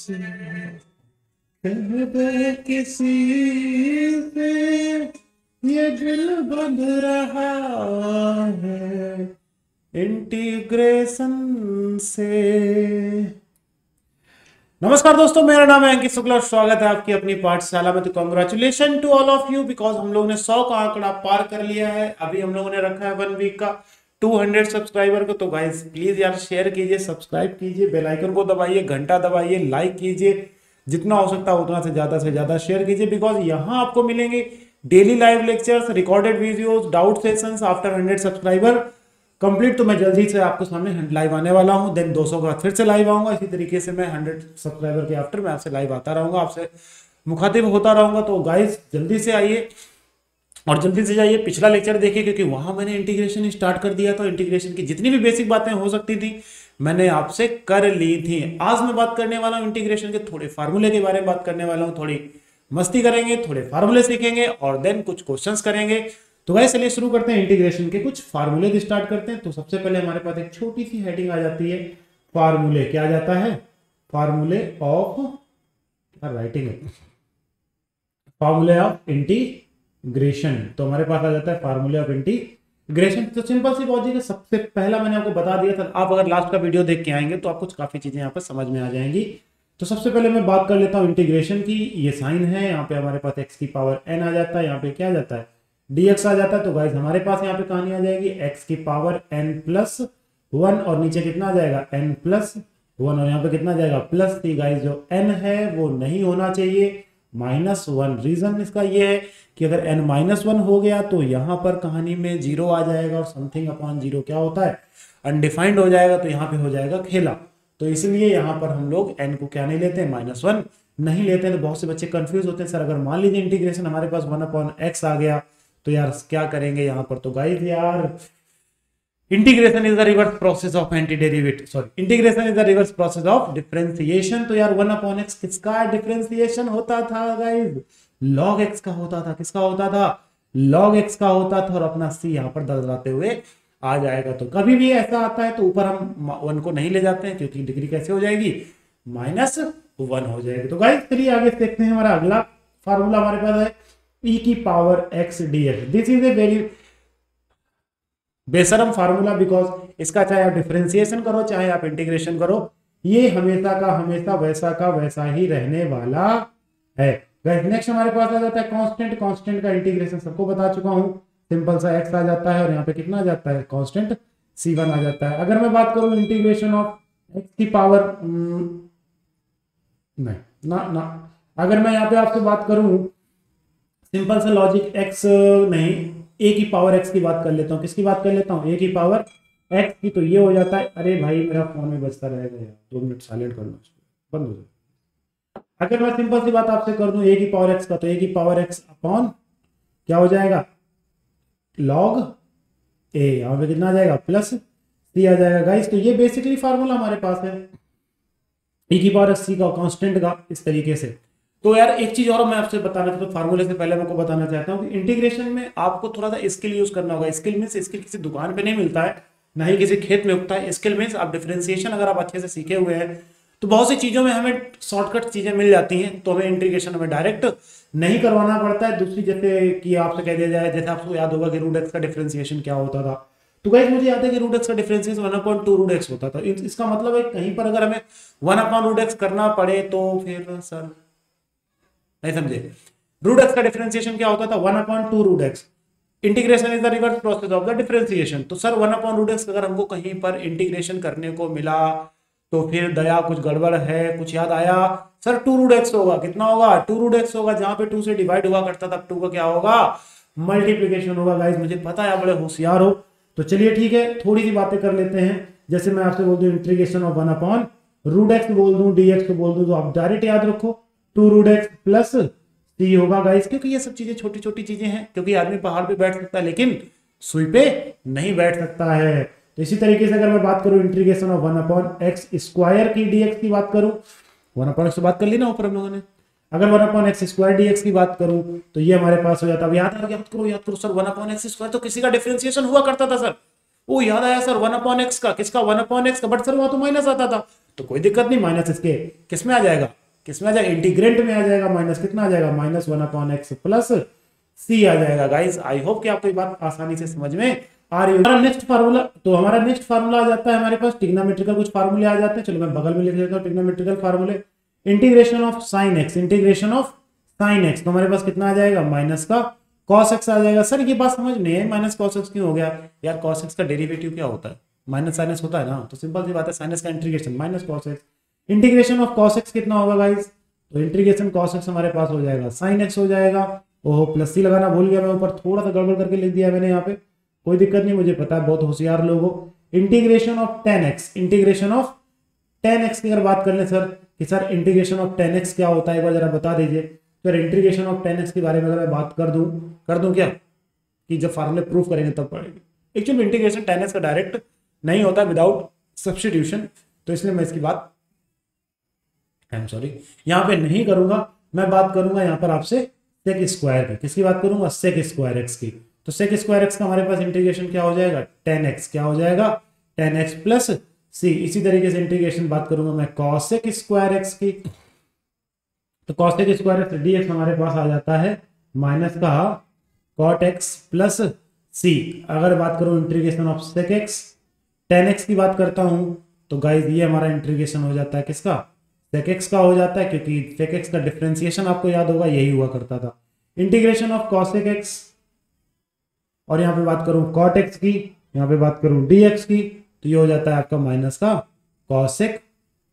से कह दे किसी से ये दिल बंध रहा है इंटीग्रेशन से। नमस्कार दोस्तों, मेरा नाम है अंकित शुक्ला। स्वागत है आपकी अपनी पाठशाला में। तो congratulation to all of you because हम लोगों ने 100 का आंकड़ा पार कर लिया है। अभी हम लोगों ने रखा है 1 वीक का 200 सब्सक्राइबर को। तो गाइस प्लीज यार शेयर कीजिए, सब्सक्राइब कीजिए, बेल आइकन को दबाइए, घंटा दबाइए, लाइक कीजिए, जितना हो सकता है उतना से ज्यादा शेयर कीजिए बिकॉज यहाँ आपको मिलेंगे daily live lectures, recorded videos, doubt sessions after 100 subscriber complete. तो मैं जल्दी से आपको सामने लाइव आने वाला हूं। देन 200 के बाद फिर से लाइव आऊंगा। इसी तरीके से मैं 100 सब्सक्राइबर के आफ्टर मैं आपसे लाइव आता रहूंगा, आपसे मुखातिब होता रहूंगा। तो गाइस जल्दी से आइए और जल्दी से जाइए, पिछला लेक्चर देखिए क्योंकि वहां मैंने इंटीग्रेशन स्टार्ट कर दिया था। इंटीग्रेशन की जितनी भी बेसिक बातें हो सकती थी मैंने आपसे कर ली थी। आज मैं बात करने वाला हूं इंटीग्रेशन के थोड़े फार्मूले के बारे में बात करने वाला हूं। थोड़ी मस्ती करेंगे, थोड़े फार्मूले सीखेंगे और देन कुछ क्वेश्चंस करेंगे। तो गाइस चलिए शुरू करते हैं, इंटीग्रेशन के कुछ फार्मूले स्टार्ट करते हैं। तो सबसे पहले हमारे पास एक छोटी सी हेडिंग आ जाती है फार्मूले। क्या आ जाता है? फार्मूले ऑफ राइटिंग है, फार्मूले ऑफ इंटीग्रेशन। तो हमारे पास आ जाता है फार्मूले ऑफ इंटीग्रेशन। तो सिंपल सी लॉजिक है। सबसे पहला मैंने आपको बता दिया था, आप अगर लास्ट का वीडियो देख के आएंगे तो आपको काफी चीजें यहाँ पर समझ में आ जाएंगी। तो सबसे पहले मैं बात कर लेता हूँ इंटीग्रेशन की। ये साइन है, यहाँ पे हमारे पास x की पावर n आ जाता है, यहाँ पे क्या आ जाता है dx आ जाता है। तो गाइस हमारे पास यहाँ पे कहानी आ जाएगी x की पावर n+1 और नीचे कितना आ जाएगा n+1 और यहाँ पे कितना आ जाएगा +3। गाइस जो n है वो नहीं होना चाहिए, -1। रीजन इसका ये है कि अगर n-1 हो गया तो यहाँ पर कहानी में 0 आ जाएगा और समथिंग अपॉन 0 क्या होता है? अनडिफाइंड हो जाएगा। तो यहाँ पे हो जाएगा खेला। तो इसलिए यहाँ पर हम लोग n को क्या नहीं लेते हैं, -1 नहीं लेते हैं। तो बहुत से बच्चे कंफ्यूज होते हैं, सर अगर मान लीजिए इंटीग्रेशन हमारे पास 1/x आ गया तो यार क्या करेंगे यहाँ पर? तो गाइस यार integration is the reverse process of anti derivative, sorry integration is the reverse process of differentiation. तो यार 1/x किसका डिफरेंशिएशन होता था गाइस? log x का होता था। किसका होता था? log x का होता था। और अपना c यहाँ पर दर्शाते हुए आ जाएगा। तो कभी भी ऐसा आता है तो ऊपर हम 1 को नहीं ले जाते हैं क्योंकि डिग्री कैसे हो जाएगी? -1 हो जाएगी। तो गाइस चलिए आगे देखते हैं। हमारा अगला फार्मूला हमारे पास है e की power x dx। This is a very बेशरम फार्मूला बिकॉज इसका चाहे आप डिफरेंशिएशन करो चाहे आप इंटीग्रेशन करो, ये हमेशा का हमेशा वैसा का वैसा ही रहने वाला है। नेक्स्ट हमारे पास आ जाता है कांस्टेंट। कांस्टेंट का इंटीग्रेशन सबको बता चुका हूं, सिंपल सा x आ जाता है और यहाँ पे कितना आ जाता है? कांस्टेंट c1 आ जाता है। अगर मैं बात करूं इंटीग्रेशन ऑफ x की पावर नहीं ना ना अगर मैं यहाँ पे आपसे बात करूं सिंपल सा लॉजिक x नहीं a की पावर x की बात कर लेता हूँ। किसकी बात कर लेता हूँ? a की पावर x की। तो ये हो जाता है, अरे भाई मेरा फोन में बजता रहेगा यार, 2 मिनट साइलेंट कर लो, बंद हो जाए। अगर मैं सिंपल सी बात आपसे कर दूं a की पावर x का, तो a की पावर x अपॉन क्या हो जाएगा? log a। यहाँ पे कितना आ जाएगा? +c आ जाएगा गाइस। तो ये बेसिकली फार्मूला हमारे पास है e की पावर x का कांस्टेंट का, इस तरीके से। तो यार एक चीज और मैं आपसे बताना चाहता हूँ, फार्मूले से पहले मैं आपको बताना चाहता हूँ कि इंटीग्रेशन में आपको थोड़ा सा स्किल यूज करना होगा। स्किल मींस स्किल किसी दुकान पे नहीं मिलता है, ना ही किसी खेत में उगता है। स्किल मींस आप डिफरेंशिएशन अगर आप अच्छे से सीखे हुए हैं तो बहुत सी चीजों में हमें शॉर्टकट चीजें मिल जाती हैं, तो हमें इंटीग्रेशन हमें डायरेक्ट नहीं करवाना पड़ता है। दूसरी जैसे कि आपसे कह दिया जाए, जैसे आपको याद होगा कि √x का डिफरेंशिएशन क्या होता था। तो गाइस मुझे याद है कि √x का डिफरेंशिएशन 1/2 √x होता था। इसका मतलब है कहीं पर अगर हमें 1/√x करना पड़े तो फिर सर नहीं समझे, √x का डिफरेंशिएशन क्या होता था? 1/2 √x। Integration is the reverse process of the differentiation. तो सर 1/√x अगर हमको कहीं पर इंटीग्रेशन करने को मिला तो फिर दया कुछ गड़बड़ है, कुछ याद आया? सर 2 √x होगा। कितना होगा? 2 √x होगा। जहां पे 2 से डिवाइड हुआ करता था 2 का क्या होगा? मल्टीप्लीकेशन होगा। गाइस मुझे पता है आप बड़े होशियार हो। तो चलिए ठीक है, थोड़ी सी बातें कर लेते हैं। जैसे मैं आपसे बोल दूं इंटीग्रेशन ऑफ 1/√x बोल दूं, dx को बोल दूं, तो आप डायरेक्ट याद रखो 2 √x +c होगा गाइस। क्योंकि ये सब चीजें छोटी छोटी चीजें हैं, क्योंकि आदमी पहाड़ पे बैठ सकता है लेकिन सुई पे नहीं बैठ सकता है। तो इसी तरीके से अगर मैं बात करूं इंटीग्रेशन ऑफ 1/x² की dx की बात करूं, 1/x से बात कर ली ना ऊपर हम लोगों ने। अगर 1/x² dx की बात करूं तो ये हमारे पास हो जाता है। अब याद करो सर 1/x² तो किसी का डिफरेंशिएशन हुआ करता था सर। ओ याद आया सर, 1/x का, किसका, 1/x का, बट सर वहां तो माइनस आता था। तो कोई दिक्कत नहीं, माइनस इसके किस में आ जाएगा, किस में आ जाएगा, इंटीग्रेंट में आ जाएगा, माइनस कितना आ जाएगा, -1/x प्लस सी आ जाएगा। गाइस आई होप कि आपको ये बात आसानी से समझ में आ रही है। हमारा नेक्स्ट फार्मूला, तो हमारा नेक्स्ट फार्मूला आ जाता है हमारे पास, ट्रिग्नोमेट्रिकल कुछ फार्मूले आ जाते हैं। चलो मैं बगल में लिख देता हूँ ट्रिग्नोमेट्रिकल फार्मूले। Integration of sine x, integration of sine x, तो हमारे पास कितना आ जाएगा, माइनस का कॉस एक्स आ जाएगा। सर ये बात समझ नहीं है, माइनस कॉस एक्स क्यों हो गया यार, कॉस एक्स का डेरिवेटिव क्या होता है, माइनस साइन एक्स होता है ना, तो सिंपल सी बात है, साइन एक्स का integration minus cos x. Integration of cos x कितना होगा गाइस, तो इंटीग्रेशन कॉस एक्स हमारे पास हो जाएगा साइन एक्स हो जाएगा। ओहो प्लस सी लगाना भूल गया मैं, ऊपर थोड़ा सा गड़बड़ करके लिख दिया मैंने यहाँ पे, कोई दिक्कत नहीं, मुझे पता है बहुत होशियार लोग हो। Integration of ten x, integration of ten x की अगर बात कर ले सर कि sir integration of ten x क्या होता है, एक बार जरा बता दीजिए। Sir integration of ten x के बारे में अगर मैं बात कर दूं क्या, कि जब फार्मूले प्रूफ करेंगे तब पढ़ेंगे। एक्चुअली इंटीग्रेशन टेन एक्स का डायरेक्ट नहीं होता विदाउट सब्स्टिट्यूशन, तो इसलिए मैं इसकी बात आई एम सॉरी यहाँ पे नहीं करूंगा। मैं बात करूंगा यहाँ पर आपसे सेक स्क्वायर की, किसकी बात करूंगा, सेक स्क्वायर एक्स की। तो सेक स्क्वायर एक्स का हमारे पास इंटीग्रेशन क्या हो जाएगा, टेन एक्स, क्या हो जाएगा, टेन एक्स प्लस सी। इसी तरीके से इंटीग्रेशन बात करूंगा मैं कॉसेक स्क्वायर एक्स की, तो कॉसेक स्क्वायर एक्स डीएक्स हमारे पास आ जाता है माइनस का कॉट एक्स प्लस सी। अगर बात करूं integration of sec x, tan x की बात करता हूं, तो गाइज ये हमारा इंटीग्रेशन हो जाता है किसका, सेक एक्स का हो जाता है, क्योंकि सेक एक्स का डिफरेंशिएशन आपको याद होगा यही हुआ करता था। इंटीग्रेशन ऑफ कॉसेक एक्स, और यहाँ पे बात करूं कॉट एक्स की, यहाँ पे बात करूं डी एक्स की, तो ये हो जाता है आपका माइनस का कॉसेक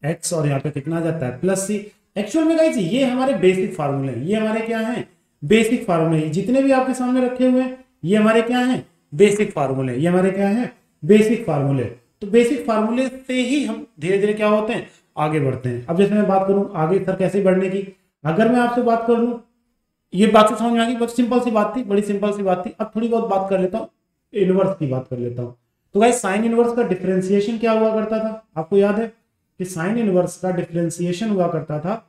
एक्स, और यहाँ पे कितना आ जाता है, प्लस सी। एक्चुअल में गाइस ये हमारे बेसिक फार्मूले हैं, ये हमारे क्या हैं, बेसिक फार्मूले। जितने भी आपके सामने रखे हुए हैं ये हमारे क्या हैं, बेसिक फार्मूले, ये हमारे क्या हैं, बेसिक फार्मूले। तो बेसिक फार्मूले से ही हम धीरे धीरे क्या होते हैं, आगे बढ़ते हैं। अब जैसे मैं बात करूं आगे सर कैसे बढ़ने की, अगर मैं आपसे बात कर लूं, ये बात समझ में आ गई, बहुत सिंपल सी बात थी, बड़ी सिंपल सी बात थी। अब थोड़ी बहुत बात कर लेता हूँ इनवर्स की, बात कर लेता हूँ। तो गाइस साइन इनवर्स का डिफरेंशिएशन क्या हुआ करता था, आपको याद है कि साइन इनवर्स का डिफरेंशिएशन हुआ करता था,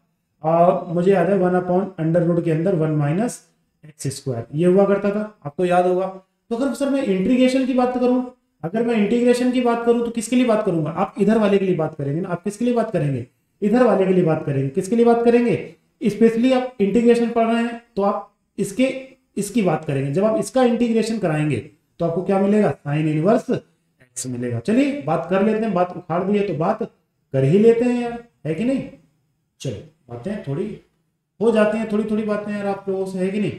मुझे याद है 1/√, के अंदर 1 माइनस एक्स स्क्वायर, ये हुआ करता था, आपको याद होगा। तो अगर सर मैं इंटीग्रेशन की बात करूं, अगर मैं इंटीग्रेशन की बात करूं तो किसके लिए बात करूंगा, आप इधर वाले के लिए बात करेंगे ना, आप किसके लिए बात करेंगे, इधर वाले के लिए बात करेंगे, किसके लिए बात करेंगे, स्पेशली आप इंटीग्रेशन पढ़ रहे हैं तो आप इसकी बात करेंगे। जब आप इसका इंटीग्रेशन कराएंगे तो आपको क्या मिलेगा, साइन इनवर्स एक्स मिलेगा। चलिए बात कर लेते हैं, बात उखाड़ दी है तो बात कर ही लेते हैं यार, है कि नहीं। चलो बातें थोड़ी हो जाती हैं, थोड़ी थोड़ी बातें यार आप लोगों से, है कि नहीं।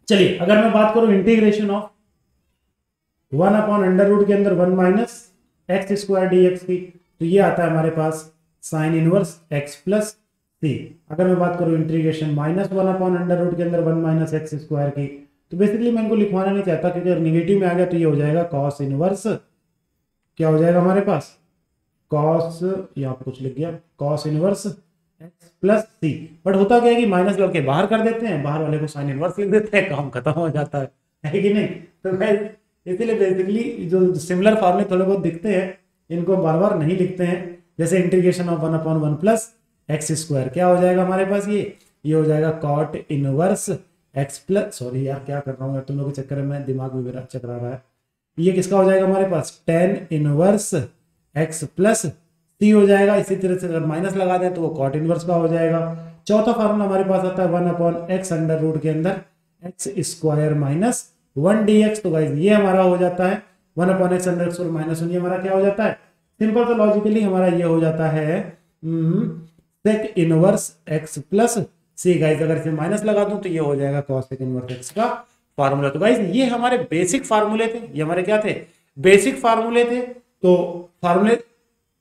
चलिए अगर मैं बात करूं इंटीग्रेशन ऑफ 1/√, के अंदर 1 minus x square D x की, तो ये आता है हमारे पास साइन इनवर्स एक्स प्लस सी। अगर मैं बात करूं इंटीग्रेशन -1/√, के अंदर 1 माइनस एक्स स्क्वायर की, तो बेसिकली मैं इनको लिखवाना नहीं चाहता, क्योंकि अगर निगेटिव में आ गया तो ये हो जाएगा कॉस इनवर्स, क्या हो जाएगा हमारे पास, कॉस, यहाँ पे कुछ लिख गया, cos inverse x plus C. But होता क्या है कि माइनस लग के बाहर कर देते हैं, बाहर वाले को साइन इनवर्स लिख देते हैं, काम खत्म हो जाता है कि नहीं। तो मैं इसीलिए बेसिकली जो सिमिलर फार्मूले थोड़े बहुत दिखते हैं इनको बार बार नहीं लिखते हैं। जैसे integration of 1/1 plus x square, क्या हो जाएगा हमारे पास, ये हो जाएगा cot inverse x plus, sorry यार क्या कर रहा हूँ यार, तुम लोगों के चक्कर में दिमाग में मेरा चकरा रहा है। ये किसका हो जाएगा हमारे पास, टेन इनवर्स एक्स प्लस सी हो जाएगा। इसी तरह से अगर माइनस लगा दें तो वो कॉट इनवर्स का हो जाएगा। चौथा फॉर्मूला हमारे पास आता है 1/x√, के अंदर एक्स स्क्वायर माइनस 1 dx। तो गाइस ये हमारा हो जाता है 1/x और माइनस 1, ये हमारा क्या हो जाता है, सिंपल तो लॉजिकली हमारा ये हो जाता है सेक इनवर्स एक्स प्लस सी। गाइस अगर इसे माइनस लगा दूं तो ये हो जाएगा cos सेक इनवर्स एक्स का फार्मूला। तो गाइस ये हमारे बेसिक फार्मूले थे, ये हमारे क्या थे, बेसिक फार्मूले थे। तो फार्मूले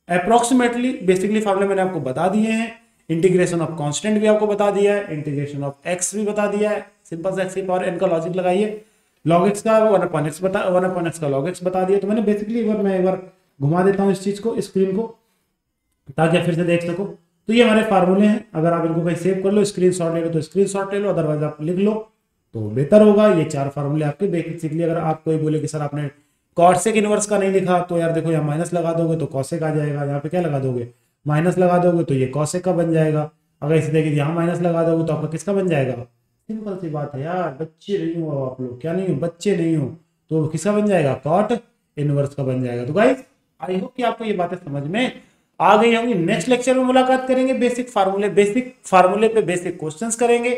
अप्रोक्सीमेटली बेसिकली फार्मूले मैंने आपको बता दिए हैं। इंटीग्रेशन ऑफ कांस्टेंट भी आपको बता दिया है, इंटीग्रेशन ऑफ एक्स भी बता दिया है, सिंपल से एक्स की पावर एन का लॉजिक लगाइए, लॉग एक्स का 1/x का लॉग एक्स बता दिया। तो मैंने बेसिकली एक बार घुमा देता हूँ इस चीज को, स्क्रीन को, ताकि आप फिर से देख सको। तो ये हमारे फार्मूले हैं, अगर आप इनको कहीं सेव कर लो, स्क्रीनशॉट ले लो तो स्क्रीनशॉट ले लो, अदरवाइज आप लिख लो तो बेहतर होगा। ये 4 फार्मूले आपके बेसिकली। अगर आप कोई बोले कि सर आपने कॉसेक इनवर्स का नहीं लिखा, तो यार देखो यहाँ माइनस लगा दोगे तो कॉसेक आ जाएगा, यहाँ पे क्या लगा दोगे, माइनस लगा दोगे तो ये कॉसेक का बन जाएगा। अगर इसे देखिए यहाँ माइनस लगा दोगे तो आपका किसका बन जाएगा, सिंपल सी बात है यार, बच्चे नहीं हो आप लोग, क्या नहीं हो, बच्चे नहीं हो, तो किसका बन जाएगा, कॉट इनवर्स का बन जाएगा। तो गाइस आई होप कि आपको ये बातें समझ में आ गई होंगी। नेक्स्ट लेक्चर में मुलाकात करेंगे, बेसिक फार्मूले पे बेसिक क्वेश्चंस करेंगे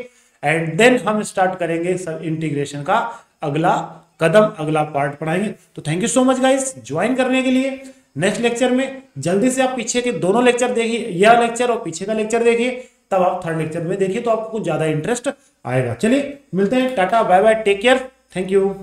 एंड देन हम स्टार्ट करेंगे सब इंटीग्रेशन का अगला कदम, अगला पार्ट पढ़ाएंगे। तो thank you so much guys join करने के लिए। नेक्स्ट लेक्चर में जल्दी से आप पीछे के दोनों लेक्चर देखिए, यह लेक्चर और पीछे का लेक्चर देखिए, तब आप थर्ड लेक्चर में देखिए तो आपको कुछ ज्यादा इंटरेस्ट आएगा। चलिए मिलते हैं, tata bye bye, take care, thank you.